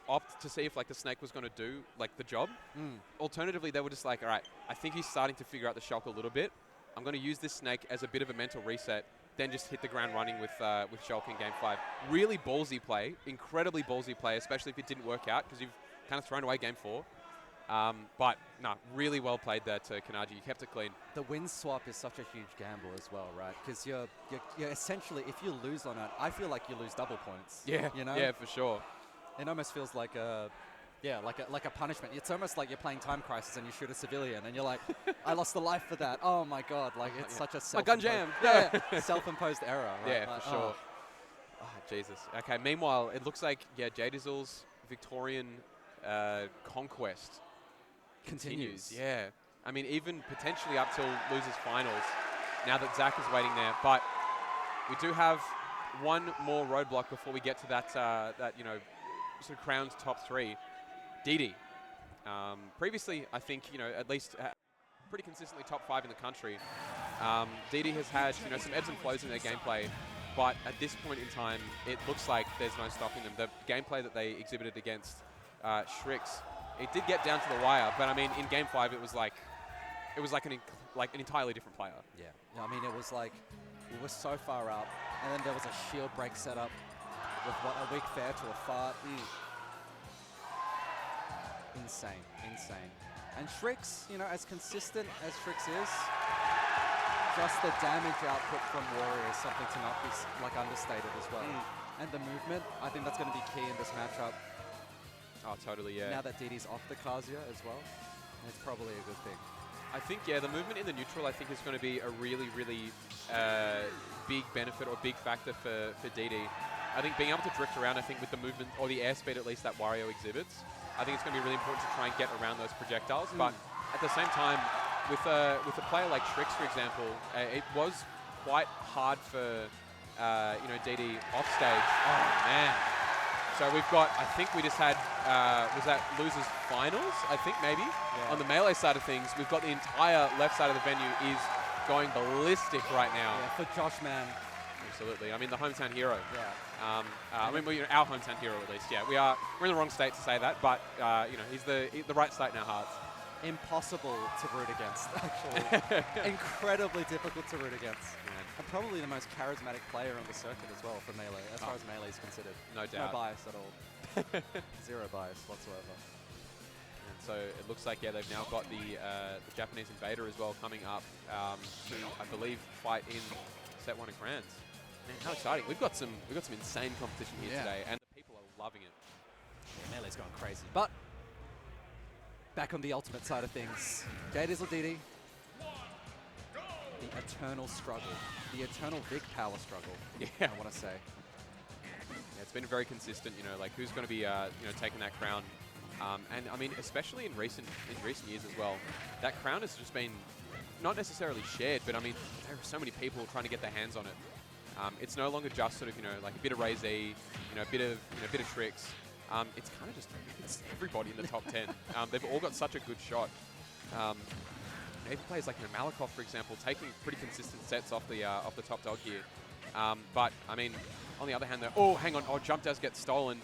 opt to see if like the snake was going to do like the job. Alternatively, they were just like, all right, I think he's starting to figure out the Shulk a little bit. I'm going to use this snake as a bit of a mental reset, then just hit the ground running with Shulk in Game 5. Really ballsy play, incredibly ballsy play, especially if it didn't work out because you've kind of thrown away Game 4. But no, really well played there to Kanaji. You kept it clean. The win swap is such a huge gamble as well, right? Because you're essentially, if you lose on it, I feel like you lose double points. Yeah, you know? Yeah, for sure. It almost feels like a punishment. It's almost like you're playing Time Crisis and you shoot a civilian and you're like, I lost a life for that. Oh my god, like it's such a my gun jammed. Self-imposed error. Right? Yeah, like, for sure. Oh, Jesus. Okay, meanwhile, it looks like Jdizzle's Victorian conquest continues. Yeah. I mean, even potentially up till losers finals, now that Zach is waiting there. But we do have one more roadblock before we get to that, sort of crowned top 3. Didi. Previously, I think, at least pretty consistently top 5 in the country. Didi has had, some ebbs and flows in their gameplay, but at this point in time, it looks like there's no stopping them. The gameplay that they exhibited against Shrix, it did get down to the wire, but I mean, in Game 5, it was like an entirely different player. Yeah. I mean, it was like we were so far up, and then there was a shield break set up with a weak fair to a fart. Insane. And Shrix, as consistent as Shrix is, just the damage output from Warrior is something to not be understated as well. And the movement, I think that's going to be key in this matchup. Oh, totally, yeah. Now that Didi's off the Kazuya as well, it's probably a good thing. I think, the movement in the neutral, I think, is going to be a really, really big benefit or big factor for Didi. I think being able to drift around, I think, with the movement, or the airspeed at least that Wario exhibits, I think it's going to be really important to try and get around those projectiles. But at the same time, with a player like Shrix, for example, it was quite hard for, Didi off stage. Oh, man. So we've got, I think we just had, was that Losers Finals, I think maybe? Yeah. On the Melee side of things, we've got the entire left side of the venue is going ballistic right now. Yeah, for Josh, man. Absolutely. I mean, the hometown hero. Yeah. I mean, our hometown hero at least, yeah. We're in the wrong state to say that, but, he's the right state in our hearts. Impossible to root against, actually. Incredibly difficult to root against. Man. And probably the most charismatic player on the circuit as well for Melee, as far as Melee is considered. No doubt. No bias at all. Zero bias whatsoever. And so it looks like, they've now got the Japanese Invader as well coming up to, I believe, fight in set 1 of Grands. Man, how exciting. We've got some insane competition here today, and the people are loving it. Yeah, Melee's going crazy. But back on the ultimate side of things, Jdizzle Didi, the eternal struggle, the eternal Vic power struggle. Yeah, I want to say. Yeah, it's been very consistent. Who's going to be taking that crown, and I mean, especially in recent years as well, that crown has just been not necessarily shared, but I mean, there are so many people trying to get their hands on it. It's no longer just sort of like a bit of Ray-Z, a bit of Shrix. It's kind of just everybody in the top 10. They've all got such a good shot. Even players like Malikov, for example, taking pretty consistent sets off the top dog here. But I mean, on the other hand, hang on, jump does get stolen.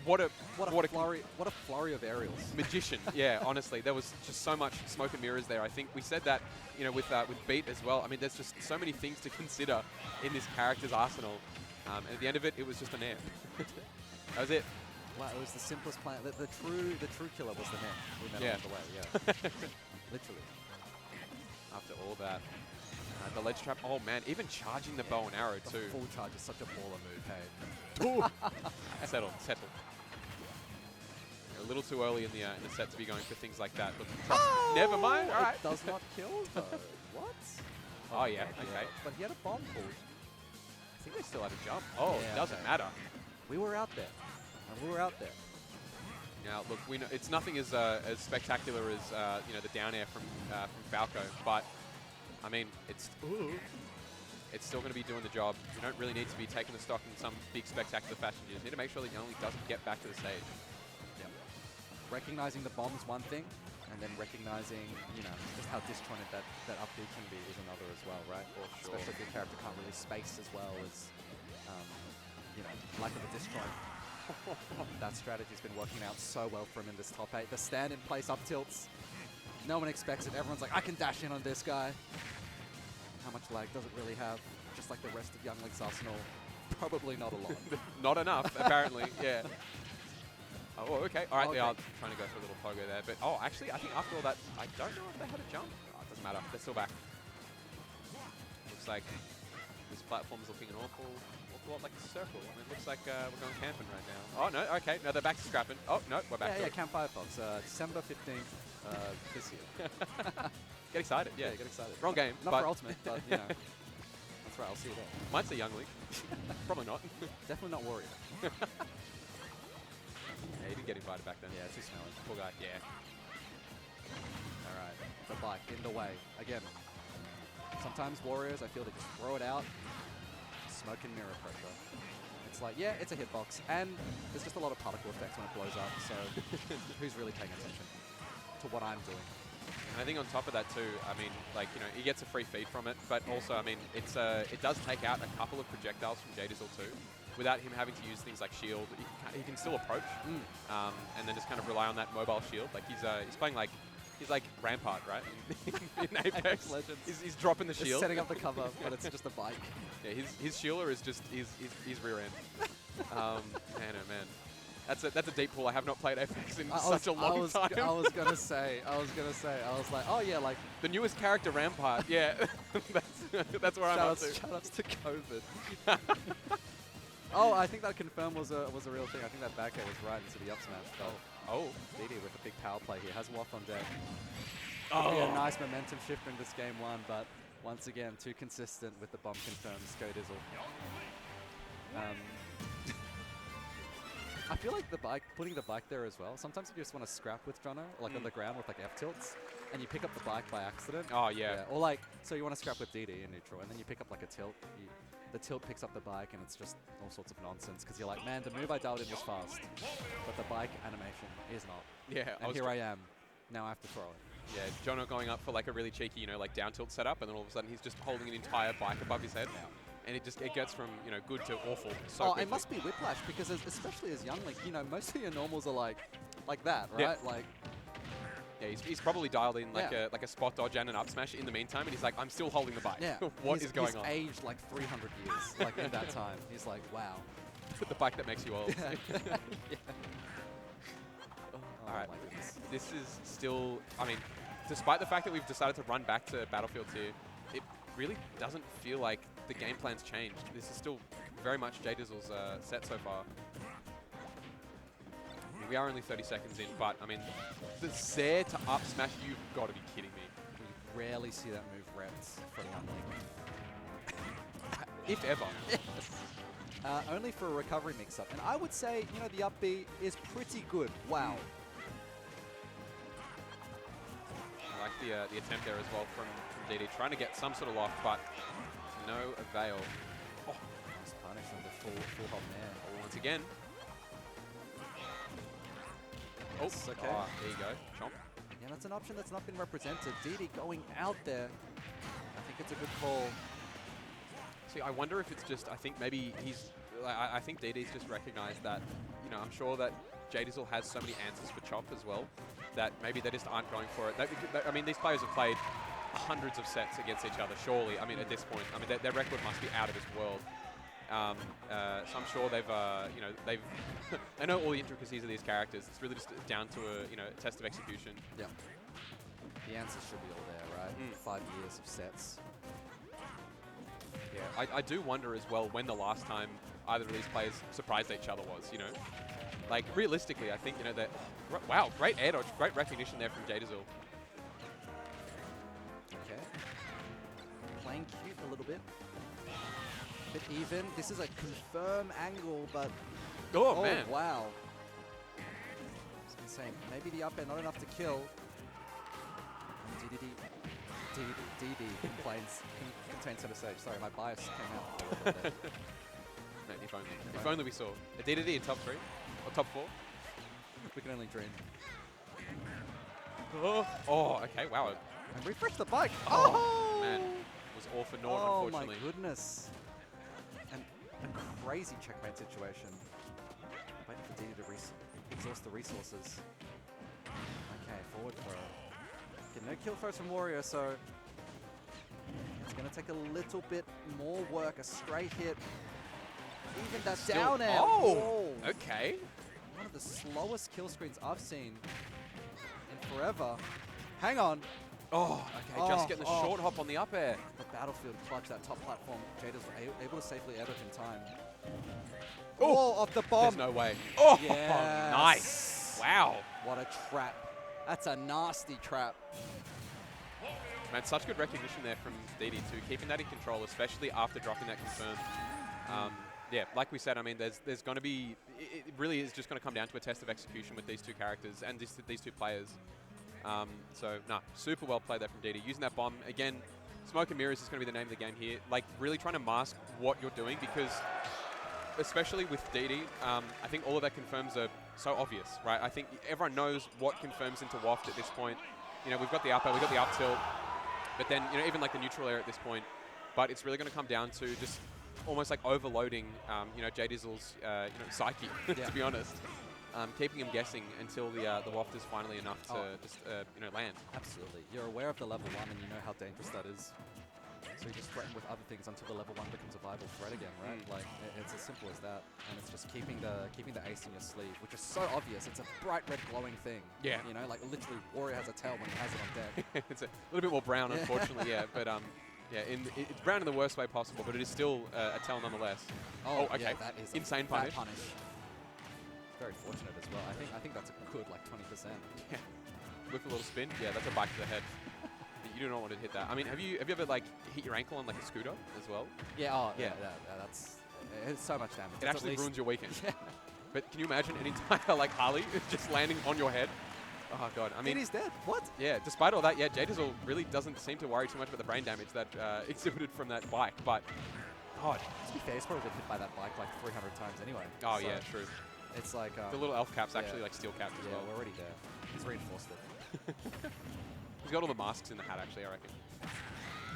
What a flurry of aerials. Magician, yeah. Honestly, there was just so much smoke and mirrors there. I think we said that, with Beat as well. I mean, there's just so many things to consider in this character's arsenal. And at the end of it, it was just an air. That was it. Wow, it was the simplest plan. The true killer was the net. We met along the way, yeah. Literally. After all that. The ledge trap, oh man, even charging the bow and arrow too. Full charge is such a baller move, hey. Settle. A little too early in the set to be going for things like that. Look, trust, never mind, all right. It does not kill though. What? Oh yeah, okay. But he had a bomb pulled. I think they still had a jump. Oh, yeah, it doesn't matter. We were out there. Now, look, we know it's nothing as spectacular as the down air from Falco, but I mean, it's still going to be doing the job. You don't really need to be taking the stock in some big spectacular fashion. You just need to make sure that Yonli doesn't get back to the stage. Yeah. Recognizing the bomb's one thing, and then recognizing just how disjointed that up B can be is another as well, right? For sure. Especially if your character can't really space as well as lack of a disjoint. That strategy's been working out so well for him in this top 8. The stand in place up tilts. No one expects it. Everyone's like, I can dash in on this guy. How much lag does it really have? Just like the rest of Young Link's arsenal. Probably not a lot. Not enough, apparently. Yeah. Oh, okay. All right, Okay. they are trying to go for a little pogo there. But, oh, actually, I think after all that, I don't know if they had a jump. Oh, it doesn't matter. They're still back. Looks like this platform is looking an awful lot like a circle. I mean, it looks like we're going camping right now. Oh, no, okay. No, they're back to scrapping. Oh, no, we're back to Yeah, it. Camp Firefox. December 15th this year. Get excited, yeah. Get excited. Wrong game, Not but for Ultimate, but, you know. That's right, I'll see you there. might say Young Link. Probably not. Definitely not Warrior. Yeah, he didn't get invited back then. Yeah, too smelly. Poor guy. Yeah. All right, the bike in the way. Again, sometimes Warriors, I feel they just throw it out. Smoke and mirror pressure. It's like, yeah, it's a hitbox. And there's just a lot of particle effects when it blows up. So who's really paying attention to what I'm doing? And I think on top of that too, I mean, like, you know, he gets a free feed from it, but also, I mean, it's it does take out a couple of projectiles from Jdizzle too, without him having to use things like shield. He can still approach, and then just kind of rely on that mobile shield. Like he's playing like, he's like Rampart, right? In Apex Legends. He's dropping the It's shield. setting up the cover, but it's just a bike. Yeah, his shieler is just his rear end. Man, oh man. That's a deep pool. I have not played Apex in such a long time. I was gonna say. I was like, oh yeah, like The newest character, Rampart. Yeah, that's where I'm up to. shout-outs to COVID. Oh, I think that confirm was a real thing. I think that back air was right into the up smash. But Oh. DD with a big power play here has Waff on deck. Oh. Be a nice momentum shift in this game one, but once again, too consistent with the bomb confirms. Go Jdizzle. I feel like putting the bike there as well. Sometimes you just want to scrap with Jono, like on the ground with like F tilts, and you pick up the bike by accident. Oh, yeah. Or like, so you want to scrap with DD in neutral, and then you pick up like a tilt. The tilt picks up the bike, and it's just all sorts of nonsense, because you're like, man, the move I dialed in was fast, but the bike animation is not. Yeah. And here I am. Now I have to throw it. Yeah, Jono going up for like a really cheeky, you know, like down tilt setup, and then all of a sudden he's just holding an entire bike above his head. And it gets from, you know, good to awful so quickly. It must be Whiplash, because especially as Young Link, you know, most of your normals are like that, right? Yeah. Like, yeah, he's probably dialed in like Yeah. a spot dodge and an up smash in the meantime, and he's like, I'm still holding the bike. yeah. What is going on? He's aged like 300 years, like in that time. He's like, wow. The bike that makes you old. Yeah. Oh, All right. my goodness. This is still, I mean, despite the fact that we've decided to run back to Battlefield here, it really doesn't feel like the game plan's changed. This is still very much Jdizzle's set so far. I mean, we are only 30 seconds in, but I mean, the Zair to up smash, you've got to be kidding me. We rarely see that move reps from Young Link. If ever. Only for a recovery mix-up. And I would say, you know, the up B is pretty good. Wow. I like the attempt there as well from DD, trying to get some sort of lock, but to no avail. Oh, nice punish on the full hop there. Oh, once again. Oh, Yes, okay. Oh, there you go. Chomp. Yeah, that's an option that's not been represented. DD going out there. I think it's a good call. See, I wonder if it's just, I think maybe he's, I think DD's just recognized that, you know, I'm sure that Jdizzle has so many answers for Chomp as well, that maybe they just aren't going for it. I mean, these players have played hundreds of sets against each other, surely. I mean, at this point, I mean, their record must be out of this world. So I'm sure they've, you know, they know all the intricacies of these characters. It's really just down to a, you know, a test of execution. Yeah. The answers should be all there, right? 5 years of sets. Yeah, I do wonder as well when the last time either of these players surprised each other was, you know. Like, realistically, I think, you know, that... Wow, great air dodge, great recognition there from Jdizzle. Okay. Playing cute a little bit. Bit even. This is a confirm angle, but... Oh, man. Wow. It's insane. Maybe the up air not enough to kill. DD contains center stage. Sorry, my bias came out. Man, if only we saw a DDD in top 3 or top 4. We can only dream. Oh, okay, wow. And refresh the bike. Oh, man. It was all for naught, Oh unfortunately. my goodness. And a crazy checkmate situation. But DD to exhaust the resources. Okay, forward throw. Get no kill throws from Warrior, so it's going to take a little bit more work. A straight hit. Even that down air. Oh, okay. One of the slowest kill screens I've seen in forever. Hang on. Oh, okay, just getting the short hop on the up air. The Battlefield clutch, that top platform. Jdizzle able to safely edit in time. Oh, off the bomb. There's no way. Oh, yes. Nice. Wow. What a trap. That's a nasty trap. Man, such good recognition there from DD too, keeping that in control, especially after dropping that confirm. Yeah, like we said, I mean, there's going to be, it really is just going to come down to a test of execution with these two characters and these two players. So, nah, super well played there from DD. Using that bomb, again, Smoke and Mirrors is going to be the name of the game here. Like, really trying to mask what you're doing because, especially with DD, I think all of that confirms are so obvious, right? I think everyone knows what confirms into Waft at this point. You know, we've got the up air, we've got the up tilt, but then, you know, even like the neutral air at this point. But it's really going to come down to just almost like overloading, you know, Jdizzle's, you know, psyche, to be honest. Keeping him guessing until the Waft is finally enough to just, you know, land. Absolutely. You're aware of the level 1 and you know how dangerous that is. So you just threaten with other things until the level 1 becomes a viable threat again, right? Like, it's as simple as that. And it's just keeping the ace in your sleeve, which is so obvious. It's a bright red glowing thing. Yeah. You know, like literally Warrior has a tail when he has it on deck. It's a little bit more brown, unfortunately, yeah. But yeah, it's brown in the worst way possible, but it is still a tail nonetheless. Oh, okay. Yeah, that is insane punish. Very fortunate as well. I think that's a good like 20%. Yeah. With a little spin, yeah, that's a bike to the head. You do not want to hit that. I mean, have you ever like hit your ankle on like a scooter as well? Yeah. That's it's so much damage. It actually ruins your weekend. Yeah. But can you imagine an entire like Harley just landing on your head? Oh god, I mean, he's dead. What? Yeah. Despite all that, yeah, Jdizzle really doesn't seem to worry too much about the brain damage that exhibited from that bike. But god, to be fair, he's probably been hit by that bike like 300 times anyway. Oh so yeah, true. It's like the little elf cap's actually like steel capped as well. We're already there. He's reinforced it. He's got all the masks in the hat, actually, I reckon.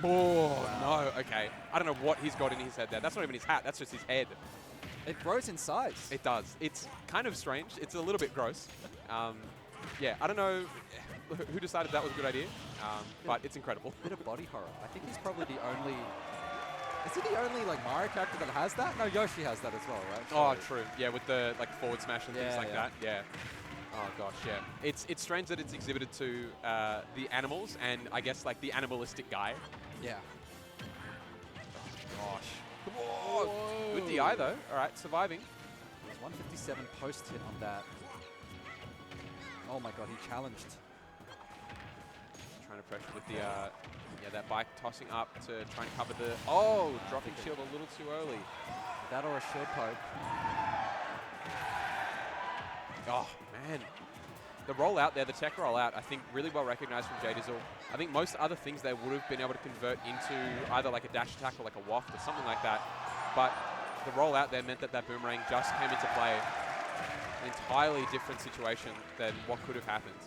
Oh, wow. No, okay. I don't know what he's got in his head there. That's not even his hat, that's just his head. It grows in size. It does. It's kind of strange. It's a little bit gross. Yeah, I don't know who decided that was a good idea, but it's incredible. Bit of body horror. I think he's probably the only... Is he the only like Mario character that has that? No, Yoshi has that as well, right? Oh, true. Yeah, with the like forward smash and things like that. Yeah. Oh gosh, yeah. It's strange that it's exhibited to the animals and I guess like the animalistic guy. Yeah. Oh, gosh. Whoa. Good DI though. All right, surviving. 157 post hit on that. Oh my god, he challenged. Trying to pressure with the yeah, that bike tossing up to try and cover the dropping shield a little too early. That or a shield poke. Oh, man. The rollout there, the tech rollout, I think really well recognized from Jdizzle. I think most other things they would have been able to convert into either like a dash attack or like a waft or something like that. But the rollout there meant that that boomerang just came into play. An entirely different situation than what could have happened.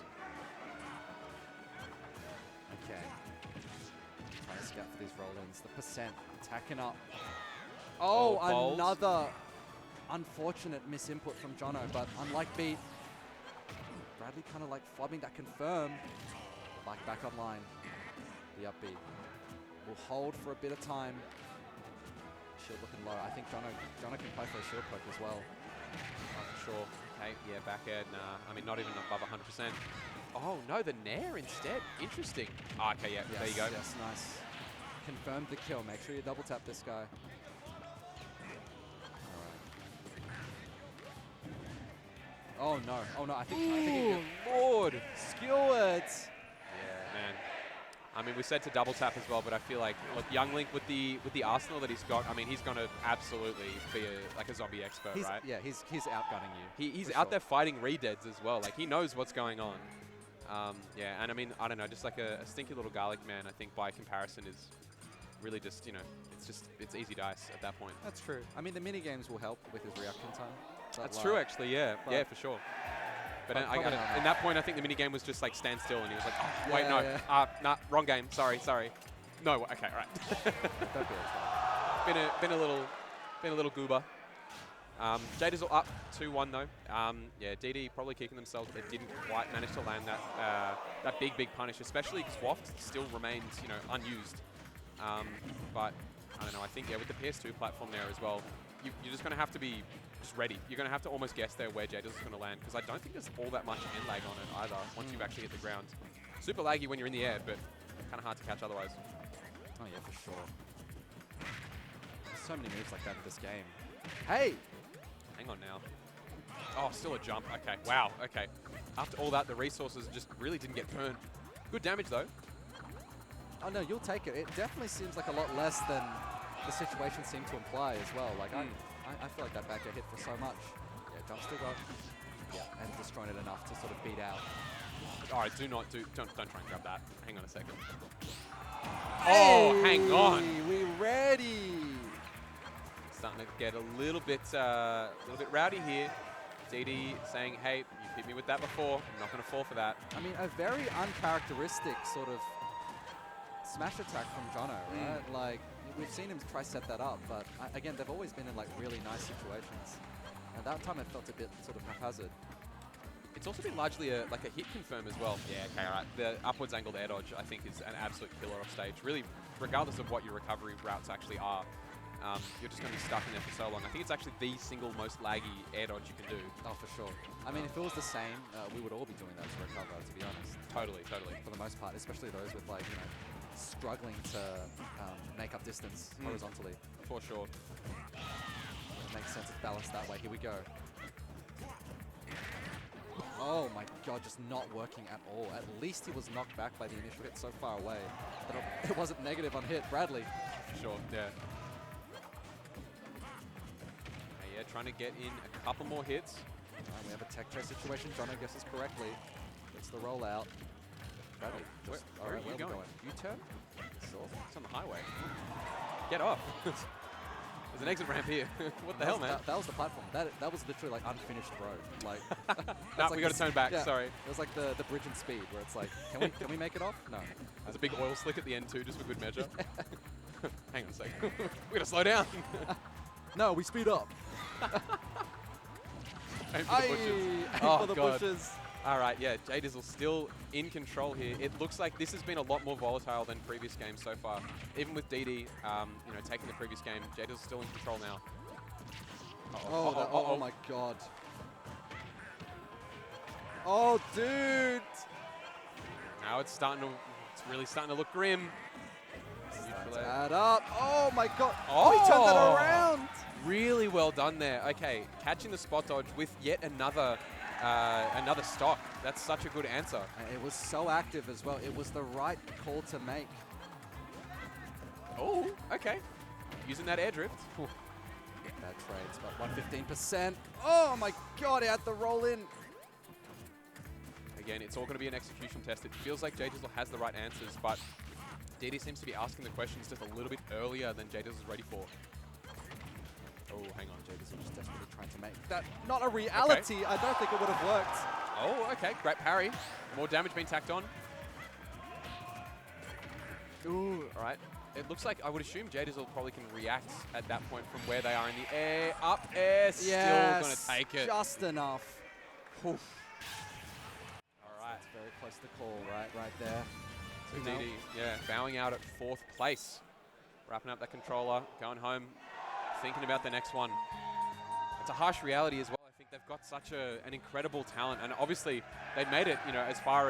Okay. Trying to scout for these roll-ins. The percent attacking up. Oh, another unfortunate misinput from Jono, but unlike Beat, Bradley kind of like fobbing that confirm. Bike back online. The up B will hold for a bit of time. Shield looking low. I think Jono can play for a shield poke as well. Oh, for sure. Okay, yeah, back air, nah. I mean, not even above 100%. Oh, no, the Nair instead. Interesting. Oh, okay, yeah, there you go. Yes, nice. Confirmed the kill. Make sure you double tap this guy. Oh no! Oh no! I think Lord! Skillwords. Yeah, man. I mean, we said to double tap as well, but I feel like look, Young Link with the arsenal that he's got. I mean, he's gonna absolutely be like a zombie expert, right? Yeah, he's outgunning you. He's out there fighting re-deads as well. Like he knows what's going on. Yeah, and I mean, I don't know, just like a stinky little garlic man. I think by comparison is really just it's easy dice at that point. That's true. I mean, the mini games will help with his reaction time. That's true, actually, yeah. Yeah, for sure. But in that point, I think the minigame was just like stand still, and he was like, oh, wait, no. Yeah. Nah, wrong game. Sorry. No, okay, all right. Been a little goober. Jdizzle up 2-1 though. Yeah, DD probably kicking themselves. They didn't quite manage to land that big punish, especially because Waft still remains, you know, unused. But I don't know. I think with the PS2 platform there as well, you're just going to have to be just ready. You're going to have to almost guess there where Jdizzle's going to land, because I don't think there's all that much end lag on it either once you've actually hit the ground. Super laggy when you're in the air, but kind of hard to catch otherwise. Oh yeah, for sure. There's so many moves like that in this game. Hey! Hang on now. Oh, still a jump. Okay, wow, okay. After all that, the resources just really didn't get burned. Good damage though. Oh no, you'll take it. It definitely seems like a lot less than the situation seemed to imply as well. Like I feel like that back air hit for so much. Yeah, jump still got. Yeah, and destroying it enough to sort of beat out. All right, don't try and grab that. Hang on a second. Hey, oh, hang on. We ready. Starting to get a little bit rowdy here. DD saying, hey, you've hit me with that before. I'm not going to fall for that. I mean, a very uncharacteristic sort of smash attack from Jono, right? Like, we've seen him try set that up, but again, they've always been in like really nice situations. And that time it felt a bit sort of haphazard. It's also been largely like a hit confirm as well. Yeah, okay, all right. The upwards angled air dodge, I think, is an absolute killer off stage. Really, regardless of what your recovery routes actually are, you're just going to be stuck in there for so long. I think it's actually the single most laggy air dodge you can do. Oh, for sure. I mean, if it was the same, we would all be doing that to recover, to be honest. Totally. For the most part, especially those with like, you know, struggling to make up distance horizontally. For sure. It makes sense. It's balanced that way. Here we go. Oh my god, just not working at all. At least he was knocked back by the initial hit so far away that it wasn't negative on hit. Bradley. For sure, yeah. Yeah, trying to get in a couple more hits. We have a tech chase situation. Jono guesses correctly. Gets the rollout. Bradley, just, where are you going? U-turn? It's on the highway. Get off. There's an exit ramp here. What the hell, man? That was the platform. That was literally like unfinished road. Like, nah, like we got to turn back. Yeah, sorry. It was like the bridge and speed, where it's like, can we make it off? No. There's a big oil slick at the end too, just for good measure. Hang on a second. We got to slow down. No, we speed up. Aim for the bushes. Aim for the bushes. All right, yeah, Jdizzle still in control here. It looks like this has been a lot more volatile than previous games so far. Even with DD, you know, taking the previous game, Jdizzle's still in control now. Oh my god. Oh, dude. Now it's really starting to look grim. Add up. Oh my god. Oh, he turned that around. Really well done there. Okay, catching the spot dodge with yet another stock. That's such a good answer. And it was so active as well. It was the right call to make. Oh, okay. Using that air drift. Whew. That trade's got 115%. Oh my god, he had the roll in. Again, it's all going to be an execution test. It feels like Jdizzle has the right answers, but DD seems to be asking the questions just a little bit earlier than Jdizzle's ready for. Oh, hang on. Jdizzle just desperately trying to make that not a reality. Okay. I don't think it would have worked. Oh, okay. Great parry. More damage being tacked on. Ooh, all right. It looks like I would assume Jdizzle probably can react at that point from where they are in the air. Up air, still going to take it. Just enough. Oof. All right. It's very close to call, right there. So DD, yeah, bowing out at 4th place. Wrapping up that controller, going home, thinking about the next one. It's a harsh reality as well. I think they've got such an incredible talent, and obviously they made it, you know, as far as